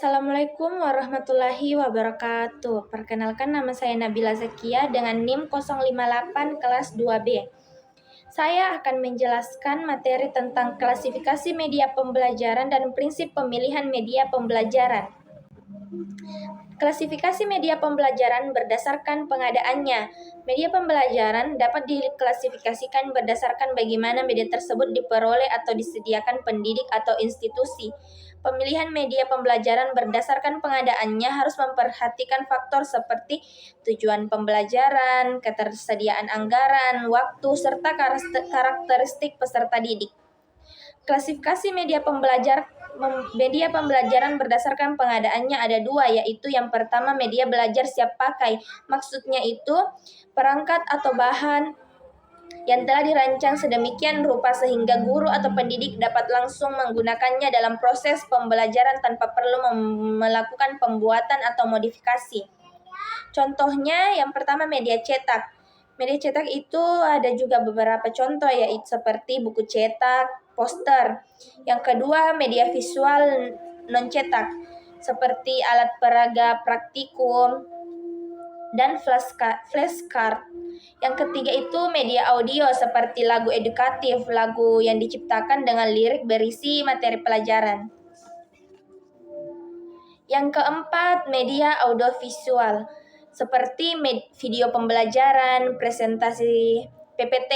Assalamualaikum warahmatullahi wabarakatuh. Perkenalkan, nama saya Nabila Zakia dengan NIM 058 kelas 2B. Saya akan menjelaskan materi tentang klasifikasi media pembelajaran dan prinsip pemilihan media pembelajaran. Klasifikasi media pembelajaran berdasarkan pengadaannya. Media pembelajaran dapat diklasifikasikan berdasarkan bagaimana media tersebut diperoleh atau disediakan pendidik atau institusi. Pemilihan media pembelajaran berdasarkan pengadaannya harus memperhatikan faktor seperti tujuan pembelajaran, ketersediaan anggaran, waktu, serta karakteristik peserta didik. Klasifikasi media pembelajaran berdasarkan pengadaannya ada dua, yaitu yang pertama media belajar siap pakai. Maksudnya itu perangkat atau bahan yang telah dirancang sedemikian rupa sehingga guru atau pendidik dapat langsung menggunakannya dalam proses pembelajaran tanpa perlu melakukan pembuatan atau modifikasi. Contohnya yang pertama media cetak. Media cetak itu ada juga beberapa contoh, yaitu seperti buku cetak, poster. Yang kedua media visual non-cetak seperti alat peraga praktikum dan flashcard. Yang ketiga itu media audio seperti lagu edukatif, lagu yang diciptakan dengan lirik berisi materi pelajaran. Yang keempat, media audiovisual seperti video pembelajaran, presentasi PPT.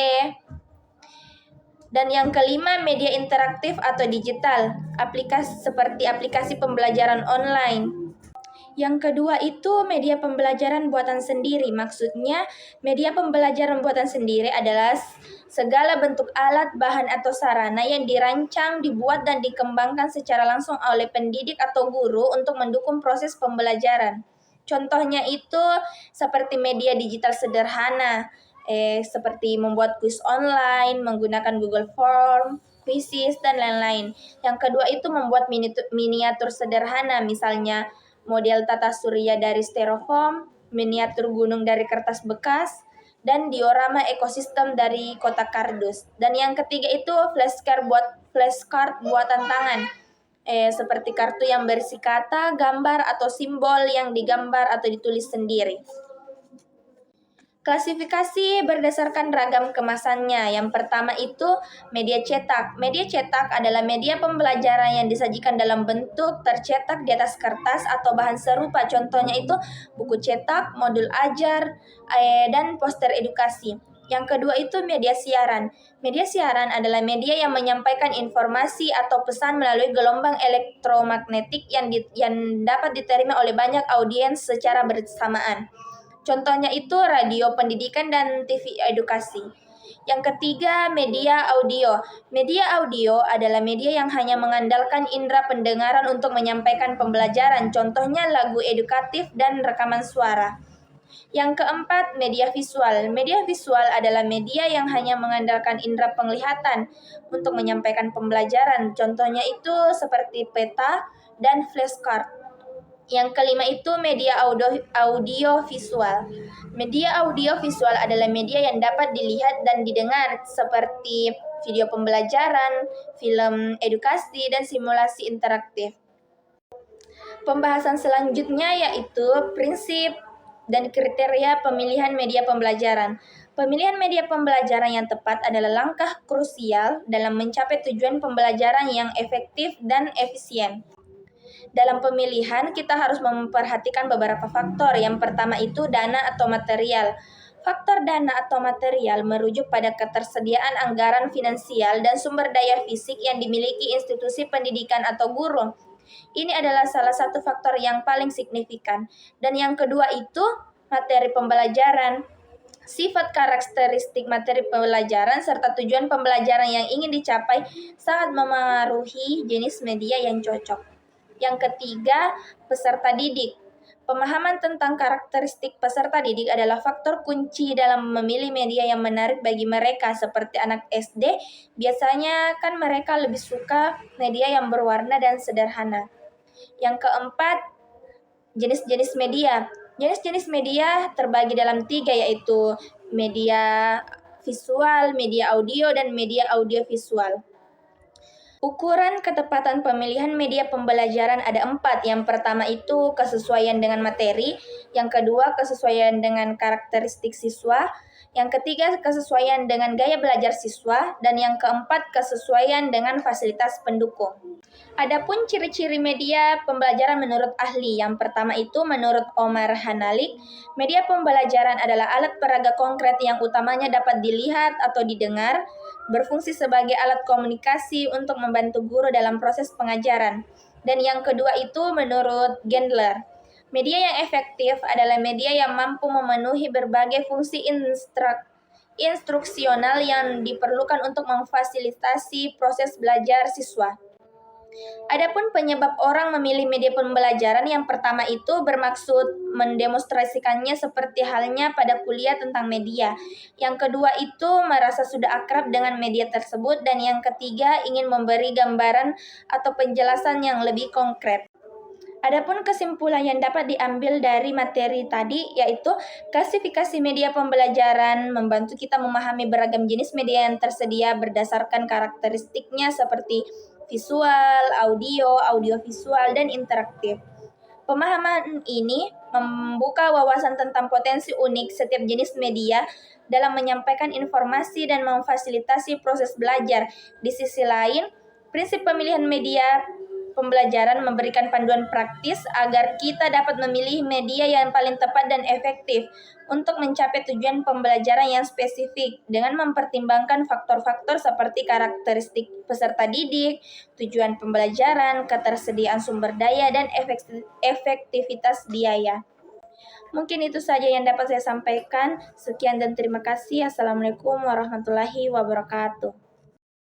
Dan yang kelima, media interaktif atau digital, seperti aplikasi pembelajaran online. Yang kedua itu media pembelajaran buatan sendiri. Maksudnya, media pembelajaran buatan sendiri adalah segala bentuk alat, bahan, atau sarana yang dirancang, dibuat, dan dikembangkan secara langsung oleh pendidik atau guru untuk mendukung proses pembelajaran. Contohnya itu seperti media digital sederhana, seperti membuat kuis online, menggunakan Google Form, quizzes, dan lain-lain. Yang kedua itu membuat miniatur sederhana, misalnya model tata surya dari styrofoam, miniatur gunung dari kertas bekas, dan diorama ekosistem dari kotak kardus. Dan yang ketiga itu flashcard buatan tangan, seperti kartu yang berisi kata, gambar, atau simbol yang digambar atau ditulis sendiri. Klasifikasi berdasarkan ragam kemasannya. Yang pertama itu media cetak. Media cetak adalah media pembelajaran yang disajikan dalam bentuk tercetak di atas kertas atau bahan serupa. Contohnya itu buku cetak, modul ajar, dan poster edukasi. Yang kedua itu media siaran. Media siaran adalah media yang menyampaikan informasi atau pesan melalui gelombang elektromagnetik yang dapat diterima oleh banyak audiens secara bersamaan. Contohnya itu radio pendidikan dan TV edukasi. Yang ketiga, media audio. Media audio adalah media yang hanya mengandalkan indera pendengaran untuk menyampaikan pembelajaran. Contohnya lagu edukatif dan rekaman suara. Yang keempat, media visual. Media visual adalah media yang hanya mengandalkan indera penglihatan untuk menyampaikan pembelajaran. Contohnya itu seperti peta dan flashcard. Yang kelima itu media audio visual. Media audio visual adalah media yang dapat dilihat dan didengar seperti video pembelajaran, film edukasi, dan simulasi interaktif. Pembahasan selanjutnya yaitu prinsip dan kriteria pemilihan media pembelajaran. Pemilihan media pembelajaran yang tepat adalah langkah krusial dalam mencapai tujuan pembelajaran yang efektif dan efisien. Dalam pemilihan, kita harus memperhatikan beberapa faktor. Yang pertama itu dana atau material. Faktor dana atau material merujuk pada ketersediaan anggaran finansial dan sumber daya fisik yang dimiliki institusi pendidikan atau guru. Ini adalah salah satu faktor yang paling signifikan. Dan yang kedua itu materi pembelajaran. Sifat karakteristik materi pembelajaran serta tujuan pembelajaran yang ingin dicapai sangat memengaruhi jenis media yang cocok. Yang ketiga, peserta didik. Pemahaman tentang karakteristik peserta didik adalah faktor kunci dalam memilih media yang menarik bagi mereka. Seperti anak SD, biasanya kan mereka lebih suka media yang berwarna dan sederhana. Yang keempat, jenis-jenis media. Jenis-jenis media terbagi dalam 3, yaitu media visual, media audio, dan media audiovisual. Ukuran ketepatan pemilihan media pembelajaran ada 4. Yang pertama itu kesesuaian dengan materi, yang kedua kesesuaian dengan karakteristik siswa, yang ketiga kesesuaian dengan gaya belajar siswa, dan yang keempat kesesuaian dengan fasilitas pendukung. Adapun ciri-ciri media pembelajaran menurut ahli, yang pertama itu menurut Omar Hanalik, media pembelajaran adalah alat peraga konkret yang utamanya dapat dilihat atau didengar, berfungsi sebagai alat komunikasi untuk membantu guru dalam proses pengajaran. Dan yang kedua itu menurut Gendler, media yang efektif adalah media yang mampu memenuhi berbagai fungsi instruksional yang diperlukan untuk memfasilitasi proses belajar siswa. Adapun penyebab orang memilih media pembelajaran, yang pertama itu bermaksud mendemonstrasikannya seperti halnya pada kuliah tentang media. Yang kedua itu merasa sudah akrab dengan media tersebut, dan yang ketiga ingin memberi gambaran atau penjelasan yang lebih konkret. Adapun kesimpulan yang dapat diambil dari materi tadi yaitu klasifikasi media pembelajaran membantu kita memahami beragam jenis media yang tersedia berdasarkan karakteristiknya seperti visual, audiovisual, dan interaktif. Pemahaman ini membuka wawasan tentang potensi unik setiap jenis media dalam menyampaikan informasi dan memfasilitasi proses belajar. Di sisi lain, prinsip pemilihan media pembelajaran memberikan panduan praktis agar kita dapat memilih media yang paling tepat dan efektif untuk mencapai tujuan pembelajaran yang spesifik dengan mempertimbangkan faktor-faktor seperti karakteristik peserta didik, tujuan pembelajaran, ketersediaan sumber daya, dan efektivitas biaya. Mungkin itu saja yang dapat saya sampaikan. Sekian dan terima kasih. Assalamualaikum warahmatullahi wabarakatuh.